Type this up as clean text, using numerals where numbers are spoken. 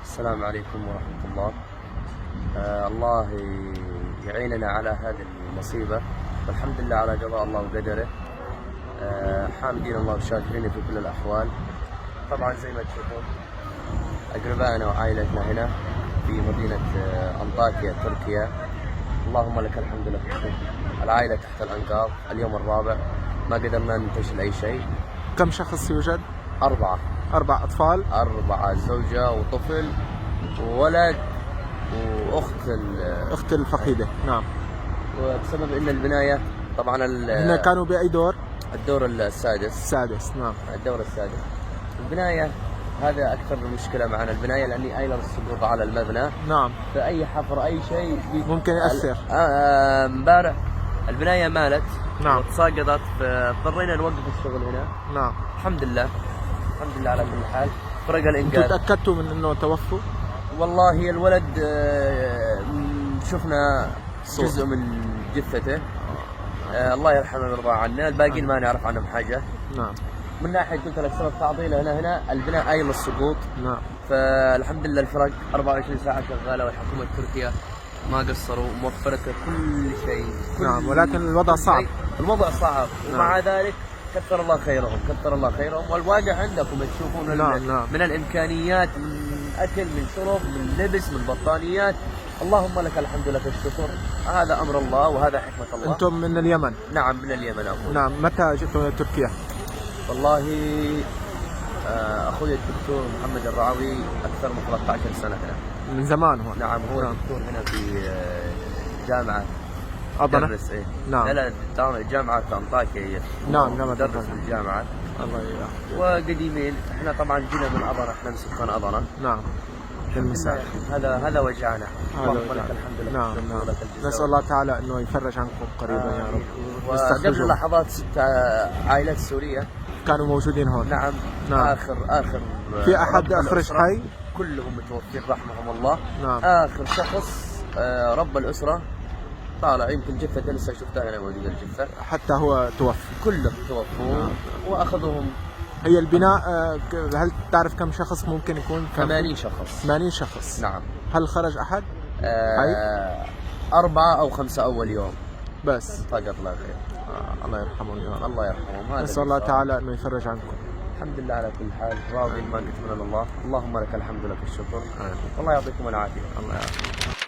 السلام عليكم ورحمة الله. الله يعيننا على هذه المصيبة، والحمد لله على قضاء الله وقدره. حامدين الله وشاكرين في كل الأحوال. طبعا زي ما تشوفون أقربائنا وعائلتنا هنا في مدينة أنطاكيا تركيا. اللهم لك الحمد لك الشكر. العائلة تحت الأنقاض، اليوم الرابع، ما قدرنا ننتشل أي شيء. كم شخص يوجد؟ 4 أطفال؟ 4، زوجة وطفل وولد أخت الفقيدة. نعم. وبسبب ان البناية طبعا هنا كانوا بأي دور؟ الدور السادس. نعم. الدور السادس. البناية هذا أكثر مشكلة معنا، البناية لأني قايلة السقوط على المبنى. نعم. فأي حفر أي شيء ممكن يأثر. امبارح البناية مالت. نعم. وتساقطت، فاضطرينا نوقف الشغل هنا. نعم. الحمد لله على كل حال. فرق الإنقاذ. انتوا تأكدتوا من أنه توفوا؟ والله الولد شفنا جزء من جثته. الله يرحمه ويرضى عنه، الباقيين ما نعرف عنهم حاجة. نعم. من ناحية قلت لك سبب تعطيله هنا البناء قايل للسقوط. نعم. فالحمد لله الفرق 24 ساعة شغالة، والحكومة التركية ما قصروا، موفرت كل شيء. نعم، ولكن الوضع صعب. الوضع صعب. نعم. ومع ذلك كثر الله خيرهم، والواقع عندكم تشوفون. نعم. من الإمكانيات، من أكل، من شرب، من لبس، من بطانيات. اللهم لك الحمد لك الشكر. هذا أمر الله وهذا حكمة الله. أنتم من اليمن؟ نعم من اليمن أقول. نعم. متى جئتم إلى تركيا؟ والله أخوي الدكتور محمد الرعوي أكثر من 13 سنة هنا. من زمان هو؟ نعم. هو دكتور هنا في جامعة أضنة؟ مدرس. نعم. لا جامعة أنطاكيا. نعم. مدرس في الجامعة. الله يرحمه. وقديمين احنا طبعا جينا من أضنة، احنا من سكان أضنة. نعم. المساء. هذا وجعنا. اللهم لك الحمد لله. نعم. نسأل الله تعالى انه يفرج عنكم قريبا يا رب. وقبل لحظات عائلات سورية كانوا موجودين هون. نعم. آخر في أحد أخرج حي؟ كلهم متوفين رحمهم الله. نعم. آخر شخص رب الأسرة طالع، يمكن جثته لسه شفتها هنا موجودة الجثة. حتى هو توفى؟ كلهم توفوا. نعم. وأخذوهم. هي البناء هل تعرف كم شخص ممكن يكون؟ 80 شخص. 80 شخص. نعم. هل خرج أحد؟ 4 أو 5 أول يوم بس. فقط لا غير. الله يرحمهم يا رب. الله يرحمهم. نسأل الله تعالى انه يفرج عنكم. الحمد لله على كل حال، راضي ما قلت من الله. اللهم لك الحمد لك الشكر. والله يعطيكم العافية. الله يعافيك.